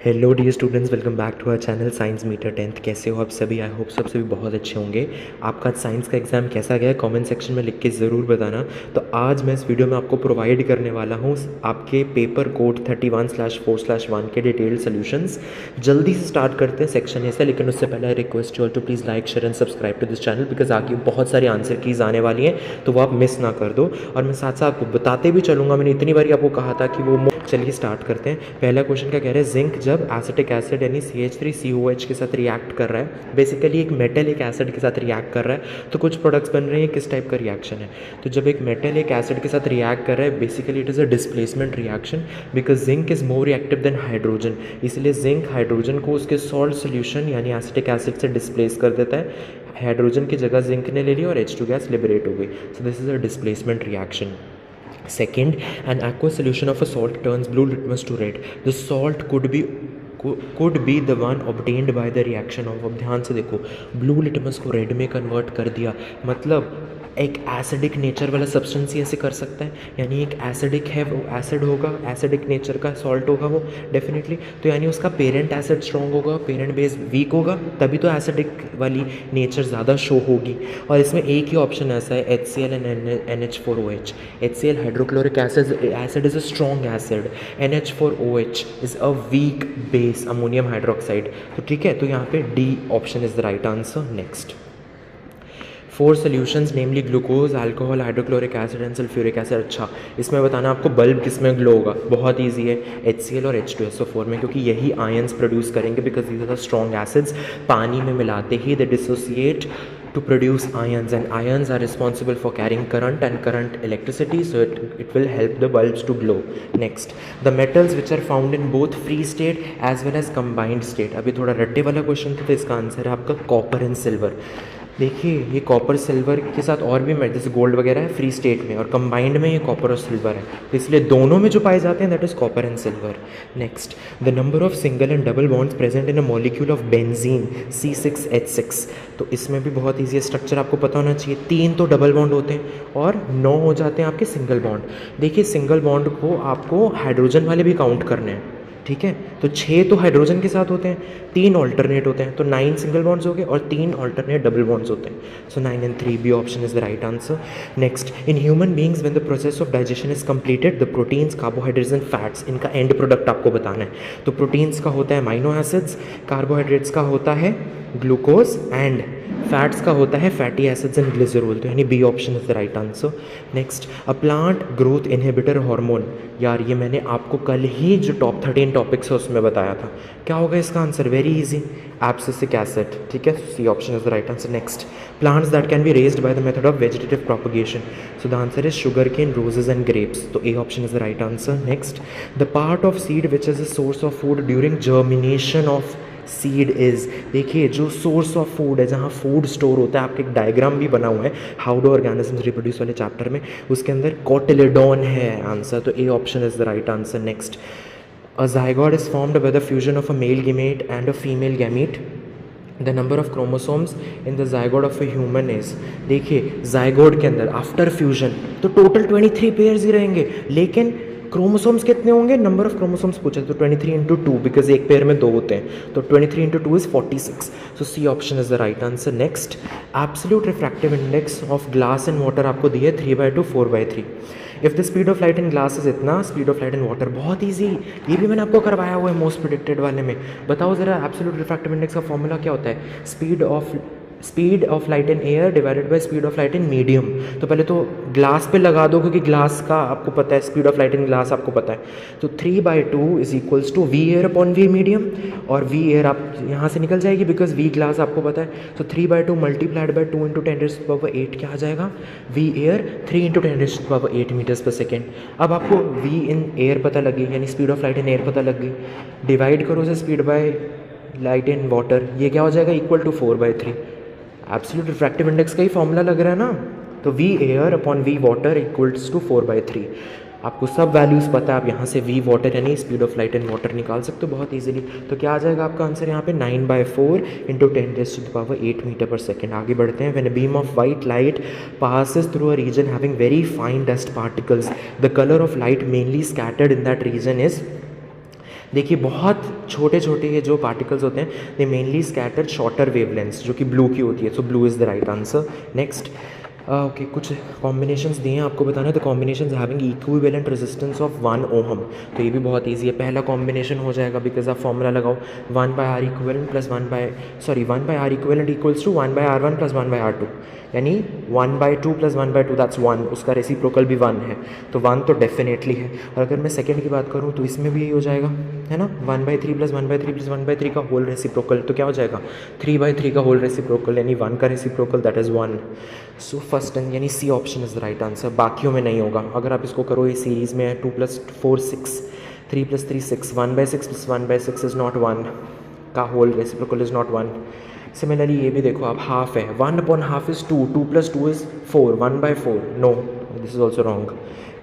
Hello dear students, welcome back to our channel science meter 10th। कैसे हो आप सभी? आई होप सब सभी बहुत अच्छे होंगे। आपका साइंस का एग्ज़ाम कैसा गया कमेंट सेक्शन में लिख के ज़रूर बताना। तो आज मैं इस वीडियो में आपको प्रोवाइड करने वाला हूँ आपके पेपर कोड 31/4/1 के डिटेल्ड सोल्यूशंस। जल्दी से स्टार्ट करते हैं सेक्शन ऐसे, लेकिन उससे पहले I request you to please like share and subscribe to this channel, because आगे बहुत सारी आंसर कीज़ आने वाली हैं, तो वो आप मिस ना कर दो। और मैं साथ साथ आपको बताते भी चलूँगा। मैंने इतनी बार आपको कहा था कि वो चलिए स्टार्ट करते हैं। पहला क्वेश्चन क्या कह रहा है? जिंक जब एसिटिक एसिड यानी CH3COH के साथ रिएक्ट कर रहा है, बेसिकली एक मेटल एक एसिड के साथ रिएक्ट कर रहा है, तो कुछ प्रोडक्ट्स बन रहे हैं। किस टाइप का रिएक्शन है? तो जब एक मेटल एक एसिड के साथ रिएक्ट कर रहा है, basically it is a displacement reaction, because zinc is more reactive than hydrogen. इसलिए जिंक हाइड्रोजन को उसके सॉल्ट सोल्यूशन यानी एसिटिक एसिड से डिस्प्लेस कर देता है। हाइड्रोजन की जगह जिंक ने ले ली और H2 गैस लिबरेट हो गई। So this is a displacement reaction. Second, an aqueous solution of a salt turns blue litmus to red. The salt could be the one obtained by the reaction of. अब ध्यान से देखो, blue litmus को red में convert कर दिया, मतलब एक एसिडिक नेचर वाला सब्सटेंस ही ऐसे कर सकता है। यानी एक एसिडिक है, वो एसिड होगा, एसिडिक नेचर का सॉल्ट होगा वो डेफिनेटली। तो यानी उसका पेरेंट एसिड स्ट्रॉन्ग होगा, पेरेंट बेस वीक होगा, तभी तो एसिडिक वाली नेचर ज़्यादा शो होगी। और इसमें एक ही ऑप्शन ऐसा है, HCl and NH4OH। HCl hydrochloric acid is a strong acid, NH4OH is a weak base ammonium hydroxide. तो ठीक है, तो यहाँ पे D option is the right answer. Next, 4 solutions namely glucose, alcohol, hydrochloric acid and sulphuric acid. अच्छा, इसमें बताना आपको बल्ब किस में ग्लो होगा. बहुत इजी है, HCl और H2SO4 में, क्योंकि यही आयंस प्रोड्यूस करेंगे, because these are the strong acids. पानी में मिलाते ही they dissociate to produce ions, and ions are responsible for carrying current and current electricity, so it will help the bulbs to glow. Next, the metals which are found in both free state as well as combined state. अभी थोड़ा रट्टे वाला question था, तो इसका answer है आपका copper and silver. देखिए, ये कॉपर सिल्वर के साथ और भी मेटल जैसे गोल्ड वगैरह है फ्री स्टेट में, और कंबाइंड में ये कॉपर और सिल्वर है, तो इसलिए दोनों में जो पाए जाते हैं that is copper and silver. Next, the number of single and double bonds present in a molecule of benzene C6H6. तो इसमें भी बहुत ईजी स्ट्रक्चर आपको पता होना चाहिए. 3 तो डबल बॉन्ड होते हैं और 9 हो जाते हैं आपके सिंगल बॉन्ड. देखिए, सिंगल बॉन्ड को आपको हाइड्रोजन वाले भी काउंट करने हैं, ठीक है. तो 6 तो हाइड्रोजन के साथ होते हैं, 3 ऑल्टरनेट होते हैं, तो 9 सिंगल बॉन्ड्स हो गए और 3 ऑल्टरनेट डबल बॉन्ड्स होते हैं. So 9 and 3 B option is the right answer. Next, in human beings when the process of digestion is completed, the proteins, carbohydrates and fats, इनका एंड प्रोडक्ट आपको बताना है. तो प्रोटीन्स का होता है अमाइनो एसिड्स, कार्बोहाइड्रेट्स का होता है ग्लूकोज, एंड फैट्स का होता है फैटी एसिड्स एंड ग्लिसरॉल. तो यानी B option is the right answer. Next, a plant growth inhibitor hormone. यार, ये मैंने आपको कल ही जो टॉप 13 टॉपिक्स है उसमें बताया था. क्या होगा इसका answer? Very easy, abscisic acid. ठीक है, C option is the right answer. Next, plants that can be raised by the method of vegetative propagation. So the answer is sugar cane, roses and grapes. तो A option is the right answer. Next, the part of seed which is a source of food during germination of seed is. देखिए, जो source of food है, जहाँ food store होता है, आपके एक diagram भी बना हुआ है हाउ डू ऑर्गेनिजम्स रिप्रोड्यूस वाले चैप्टर में, उसके अंदर कोटिलेडोन है आंसर. तो A option is the right answer. Next, a zygote is formed by the fusion of a male gamete and a female gamete. The number of chromosomes in the zygote of a human is. देखिए, zygote के अंदर after fusion तो total 23 pairs ही रहेंगे, लेकिन chromosomes कितने होंगे? Number of chromosomes पूछा तो 23 इंटू 2, बिकॉज एक पेयर में 2 होते हैं, तो 23 into 2 is 46. So C option is the right answer. Next, absolute refractive index of glass and water आपको दी है 3/2 4/3. If the speed of light in glass is इतना, speed of light in water. बहुत easy, ये भी मैंने आपको करवाया हुआ है मोस्ट प्रिडिक्टेड वाले में. बताओ जरा, एब्सोल्यूट रिफ्रैक्टिव इंडेक्स का फॉर्मूला क्या होता है? Speed of light in air divided by speed of light in medium. तो पहले तो ग्लास पे लगा दो, क्योंकि ग्लास का आपको पता है, speed of light in glass आपको पता है. तो 3/2 is equals to V air upon V medium, और वी एयर आप यहाँ से निकल जाएगी बिकॉज वी ग्लास आपको पता है. तो 3/2 मल्टीप्लाइड बाय 2 इंटू 10⁸ क्या आ जाएगा? V air 3 into 10⁸ metres per second. अब आपको वी इन एयर पता लग गई, यानी speed of light in air पता लग गई. डिवाइड करो उसे speed by light in water, ये क्या हो जाएगा? Equal to 4/3. Absolute refractive index का ही फॉर्मूला लग रहा है ना. तो V air upon V water equals to 4/3. आपको सब वैल्यूज़ पता है, आप यहाँ से वी वाटर यानी speed of light and water निकाल सकते हो बहुत इजीली. तो क्या आ जाएगा आपका आंसर यहाँ पे? 9/4 इंटू 10⁸ मीटर पर सेकेंड. आगे बढ़ते हैं. When a beam of white light passes through a region having very fine dust particles, the color of light mainly scattered in that region is. देखिए बहुत छोटे छोटे ये जो पार्टिकल्स होते हैं दे मेनली स्कैटर्ड शॉर्टर वेवलेंथ्स जो कि ब्लू की होती है, सो blue is the right answer. Next okay, कुछ कॉम्बिनेशंस दिए हैं आपको बताना है। तो combinations having equivalent resistance of 1 ohm, तो ये भी बहुत ईजी है। पहला कॉम्बिनेशन हो जाएगा बिकॉज आप फॉर्मूला लगाओ 1/R equivalent plus 1/R equivalent equals to 1/R1 plus 1/R2, यानी 1/2 प्लस 1/2 दैट्स 1, उसका रेसिप्रोकल भी 1 है, तो 1 तो डेफिनेटली है। और अगर मैं सेकंड की बात करूँ तो इसमें भी यही हो जाएगा, है ना, 1/3 प्लस 1/3 प्लस 1/3 का होल रेसिप्रोकल, तो क्या हो जाएगा 3/3 का होल रेसिप्रोकल, यानी 1 का reciprocal that is 1। So first and यानी C option is the right answer, बाकियों में नहीं होगा। अगर आप इसको करो, ये सीरीज़ में है 2 + 4 6, 3 + 3 6, 1/6 प्लस 1/6 इज़ नॉट 1 का whole reciprocal is not 1। Similarly ये भी देखो आप, हाफ है, 1/2 is 2, 2 + 2 is 4, 1/4, no this is also wrong.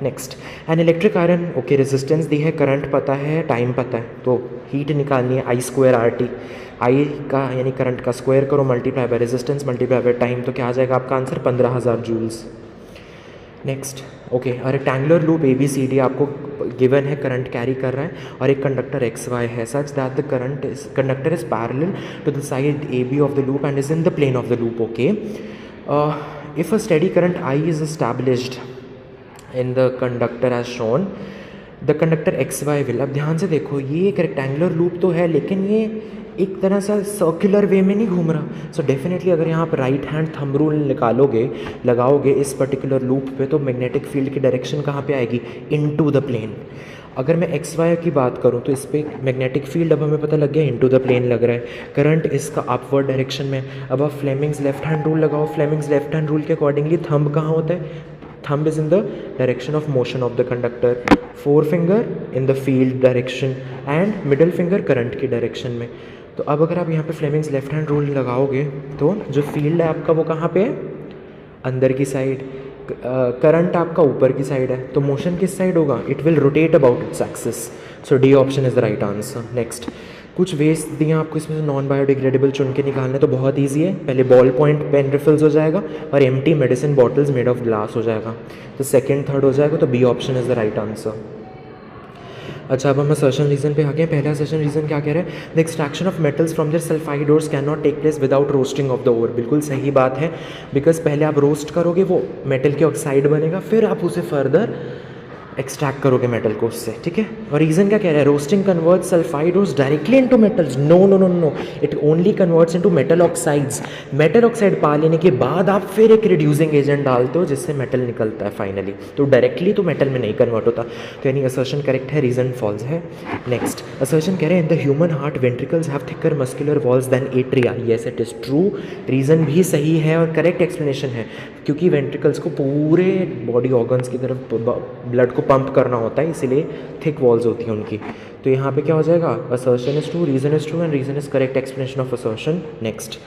Next, an electric iron, okay resistance दी है, करंट पता है, टाइम पता है, तो हीट निकालनी है I²RT, आई का यानी करंट का स्क्वायर करो multiply by resistance multiply by time, तो क्या आ जाएगा आपका answer 15,000 joules. Next okay, rectangular loop ABCD आपको गिवन है, करंट कैरी कर रहा है और एक कंडक्टर XY है, such that the conductor is parallel to the side AB of the loop and is in the plane of the loop. Okay, if a steady current I is established in the conductor as shown, the conductor XY will, अब ध्यान से देखो ये एक rectangular loop तो है लेकिन ये एक तरह से सर्कुलर वे में नहीं घूम रहा। सो डेफिनेटली अगर यहाँ पर राइट हैंड थंब रूल निकालोगे, लगाओगे इस पर्टिकुलर लूप पे, तो मैग्नेटिक फील्ड की डायरेक्शन कहाँ पे आएगी, इनटू द प्लेन। अगर मैं XY की बात करूँ तो इस पर मैग्नेटिक फील्ड अब हमें पता लग गया इनटू द प्लेन लग रहा है, करंट इसका अपवर्ड डायरेक्शन में। अब आप फ्लेमिंग्स लेफ्ट हैंड रूल लगाओ, फ्लेमिंग्स लेफ्ट हैंड रूल के अकॉर्डिंगली थंब कहाँ होता है, thumb is in the direction of motion of the conductor, forefinger in the field direction and middle finger current की direction में। तो अब अगर आप यहाँ पे फ्लेमिंग्स लेफ्ट हैंड रूल लगाओगे तो जो फील्ड है आपका वो कहाँ पे है, अंदर की साइड, करंट आपका ऊपर की साइड है, तो मोशन किस साइड होगा, it will rotate about its axis. So D option is the right answer. Next, कुछ वेस्ट दिए आपको इसमें से नॉन बायोडिग्रेडेबल चुन के निकालना है, तो बहुत ईजी है। पहले बॉल पॉइंट पेन रिफिल्स हो जाएगा और empty medicine bottles made of glass हो जाएगा, तो सेकंड थर्ड हो जाएगा, तो B option is the right answer. अच्छा, अब हम असर्शन रीजन पे आ गए। पहला असर्शन रीजन क्या कह रहा है, the extraction of metals from their sulphide ores can not take place without roasting of the ore. बिल्कुल सही बात है, बिकॉज पहले आप रोस्ट करोगे वो मेटल के ऑक्साइड बनेगा, फिर आप उसे फर्दर एक्सट्रैक्ट करोगे मेटल को उससे, ठीक है। और रीज़न क्या कह रहा है, roasting converts sulphide ores directly into metals, no no no no, it only converts into metal oxides. Metal oxide पा लेने के बाद आप फिर एक रिड्यूसिंग एजेंट डालते हो जिससे मेटल निकलता है फाइनली, तो डायरेक्टली तो मेटल में नहीं कन्वर्ट होता। तो यानी असर्शन करेक्ट है, रीज़न फॉल्स है। नेक्स्ट, असर्शन कह रहे हैं in the human heart ventricles have thicker muscular walls than atria, yes it is true, reason भी सही है और करेक्ट एक्सप्लेनेशन है, क्योंकि वेंट्रिकल्स को पूरे बॉडी ऑर्गन्स की तरफ ब्लड को पंप करना होता है, इसीलिए थिक वॉल्स होती हैं उनकी। तो यहाँ पे क्या हो जाएगा, assertion is true, reason is true and reason is correct explanation of assertion. Next,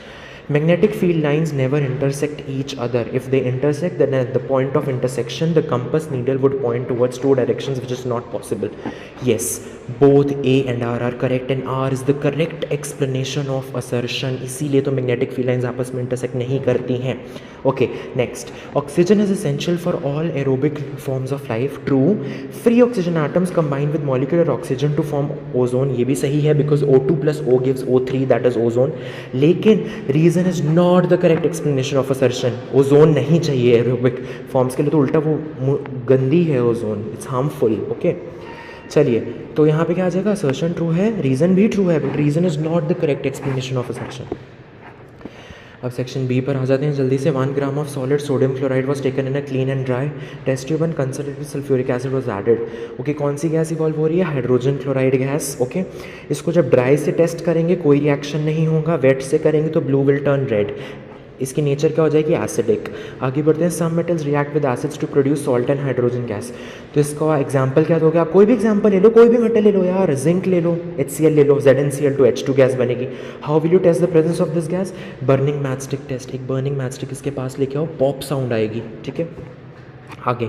magnetic field lines never intersect each other. If they intersect, then at the point of intersection the compass needle would point towards two directions, which is not possible. Yes, both A and R are correct and R is the correct explanation of assertion, इसीलिए तो magnetic field lines आपस में intersect नहीं करती हैं। Okay, next, oxygen is essential for all aerobic forms of life, true. Free oxygen atoms combine with molecular oxygen to form ozone, ये भी सही है, because O2 plus O gives O3, that is ozone। लेकिन reason is not the correct explanation of assertion, ozone नहीं चाहिए aerobic forms के लिए, तो उल्टा वो गंदी है ओजोन, इट्स हार्मफुल। ओके, चलिए, तो यहाँ पे क्या आ जाएगा, असर्शन ट्रू है, रीज़न भी ट्रू है, but reason is not the correct explanation of assertion. अब सेक्शन बी पर आ जाते हैं जल्दी से। 1 gram of solid sodium chloride was taken in a clean and dry test tube and concentrated sulphuric acid was added. Okay, कौन सी gas evolve हो रही है, हाइड्रोजन क्लोराइड गैस। ओके, इसको जब ड्राई से टेस्ट करेंगे कोई रिएक्शन नहीं होगा, वेट से करेंगे तो ब्लू विल टर्न रेड, इसकी नेचर क्या हो जाएगी, एसिडिक। आगे बढ़ते हैं, some metals react with acids to produce salt and hydrogen gas. तो इसका एग्जांपल क्या दोगे आप, कोई भी एग्जांपल ले लो, कोई भी मेटल ले लो यार, जिंक ले लो, HCl ले लो, ZnCl to H2 गैस बनेगी। How will you test the presence of this gas, burning matchstick test. एक बर्निंग मैचस्टिक इसके पास लेके आओ, पॉप साउंड आएगी, ठीक है। आगे,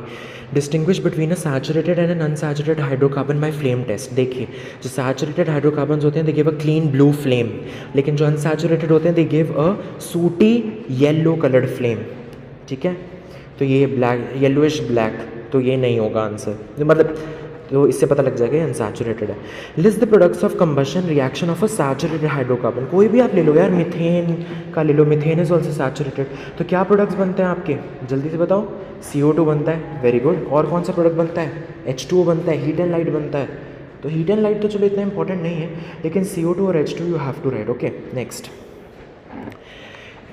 distinguish between a saturated and an unsaturated hydrocarbon by flame test. देखिए, जो सैचुरेटेड हाइड्रोकार्बन होते हैं they give a clean blue flame, लेकिन जो अनसैचुरेटेड होते हैं दे गिव अ सूटी येलो कलर्ड फ्लेम, ठीक है। तो ये ब्लैक, येलोइश ब्लैक, तो ये नहीं होगा आंसर, मतलब तो इससे पता लग जाएगा अनसैचुरेटेड है। List the products of combustion reaction of a saturated hydrocarbon, कोई भी आप ले लो यार, मीथेन का ले लो, मीथेन इज ऑल्सो सैचुरेटेड। तो क्या प्रोडक्ट्स बनते हैं आपके, जल्दी से बताओ। CO2 बनता है, वेरी गुड। और कौन सा प्रोडक्ट बनता है, H2O बनता है, हीट एंड लाइट बनता है। तो हीट एंड लाइट तो चलो इतना इंपॉर्टेंट नहीं है, लेकिन CO2 और H2 you have to write, okay. Next,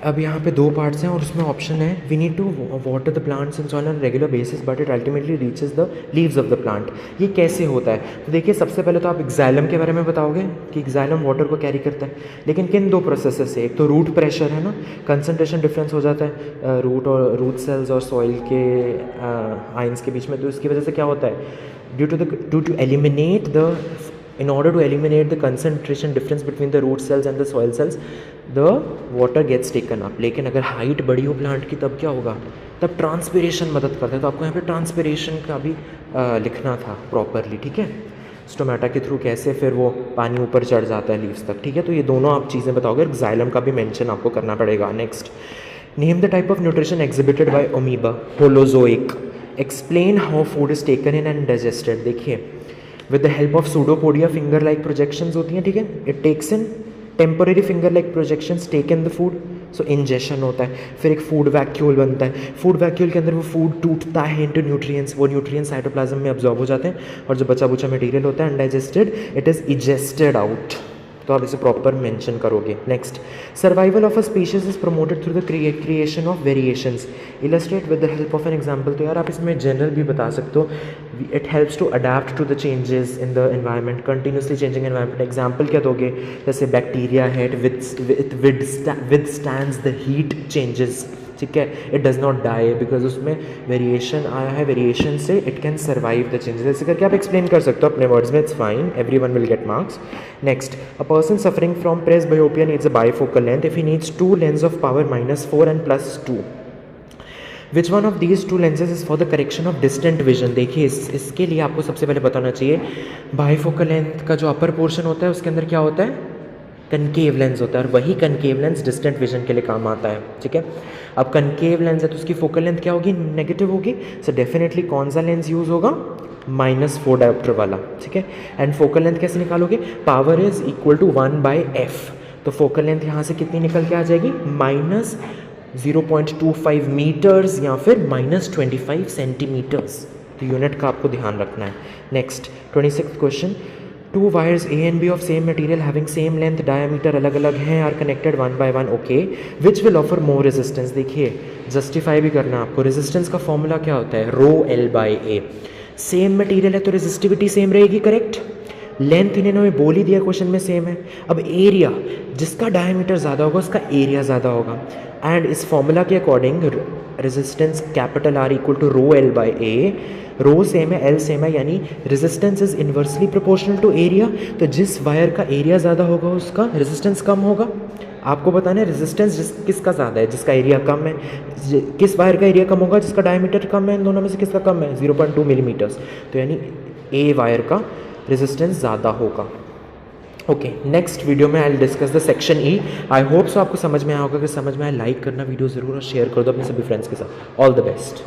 अब यहाँ पे 2 पार्ट्स हैं और उसमें ऑप्शन है we need to water the plants in soil on regular basis but it ultimately reaches the leaves of the plant. ये कैसे होता है, तो देखिए सबसे पहले तो आप एक्साइलम के बारे में बताओगे कि एक्साइलम वाटर को कैरी करता है, लेकिन किन 2 प्रोसेसेस से, एक तो रूट प्रेशर है ना, कंसनट्रेशन डिफरेंस हो जाता है रूट सेल्स और सॉइल के आइंस के बीच में, तो इसकी वजह से क्या होता है, due to eliminate the in order to eliminate the concentration difference between the root cells and the soil cells, the water gets taken up। लेकिन अगर हाइट बड़ी हो प्लांट की तब क्या होगा, तब ट्रांसपिरेशन मदद करता है। तो आपको यहाँ पे ट्रांसपिरेशन का भी लिखना था प्रॉपरली, ठीक है। स्टोमेटा के थ्रू कैसे फिर वो पानी ऊपर चढ़ जाता है लीव्स तक, ठीक है। तो ये दोनों आप चीज़ें बताओगे, एक्साइलम का भी मेंशन आपको करना पड़ेगा। Next, name the type of nutrition exhibited by amoeba, holozoic. Explain how food is taken in and digested. देखिए with the help of pseudopodia finger like projections होती हैं, ठीक है। It takes in temporary finger like projections take in the food, so ingestion होता है। फिर एक food vacuole बनता है, फूड वैक्यूल के अंदर वो फूड टूटता है इनटू न्यूट्रिएंट्स, वो न्यूट्रिएंट्स साइटोप्लाज्म में अब्जॉर्ब हो जाते हैं और जो बचा बुचा मटेरियल होता है undigested, it is egested out. तो आप इसे प्रॉपर मेंशन करोगे। Next, survival of a species is promoted through the creation of variations, illustrate with the help of an example. तो यार आप इसमें जनरल भी बता सकते हो, it helps to adapt to the changes in the environment, continuously changing environment. Example क्या दोगे, जैसे बैक्टीरिया है, विदस्टैंड्स द हीट चेंजेस, ठीक है। It does not die because उसमें वेरिएशन आया है, वेरिएशन से it can survive the changes. ऐसे करके आप एक्सप्लेन कर सकते हो अपने वर्ड्स में, it's fine, everyone will get marks. Next, a person suffering from presbyopia needs a bifocal length if he needs 2 lens of power -4 and +2। Which one of these 2 lenses is for the correction of distant vision. देखिए इसके लिए आपको सबसे पहले बताना चाहिए, bifocal length का जो अपर पोर्शन होता है उसके अंदर क्या होता है, कनकेव लेंस होता है, और वही कनकेव लेंस डिस्टेंट विजन के लिए काम आता है, ठीक है। अब कनकेव लेंस है तो उसकी फोकल लेंथ क्या होगी, नेगेटिव होगी, सो डेफिनेटली कौन सा लेंस यूज़ होगा, -4 डायोप्टर वाला, ठीक है। एंड फोकल लेंथ कैसे निकालोगे, power is equal to 1/f, तो फोकल लेंथ यहाँ से कितनी निकल के आ जाएगी, -0.25 मीटर्स या फिर -25 सेंटीमीटर्स। तो यूनिट का आपको ध्यान रखना है। Next 26th question, 2 wires A and B of same material having same length diameter अलग अलग हैं are connected 1 by 1, okay, which will offer more resistance। देखिए जस्टिफाई भी करना आपको, रेजिस्टेंस का फॉर्मूला क्या होता है, ρl/a। सेम मटेरियल है तो रेजिस्टिविटी सेम रहेगी, करेक्ट। लेंथ इन्होंने बोल ही दिया क्वेश्चन में सेम है। अब एरिया, जिसका डायमीटर ज़्यादा होगा उसका एरिया ज़्यादा होगा, एंड इस फॉर्मूला के according resistance R equal to ρl/a, rho same है, एल सेम है, यानी resistance is inversely proportional to area. तो जिस वायर का एरिया ज़्यादा होगा उसका रेजिस्टेंस कम होगा। आपको बताना है रेजिस्टेंस किसका ज़्यादा है, जिसका एरिया कम है। किस वायर का एरिया कम होगा, जिसका डायमीटर कम है, इन दोनों में से किसका कम है, 0.2 मिलीमीटर्स, तो यानी ए वायर का रेजिस्टेंस ज़्यादा होगा। ओके, नेक्स्ट वीडियो में I will discuss the section E. I hope so आपको समझ में आया होगा। अगर समझ में आया लाइक करना वीडियो ज़रूर और शेयर कर दो अपने सभी फ्रेंड्स के साथ। All the best.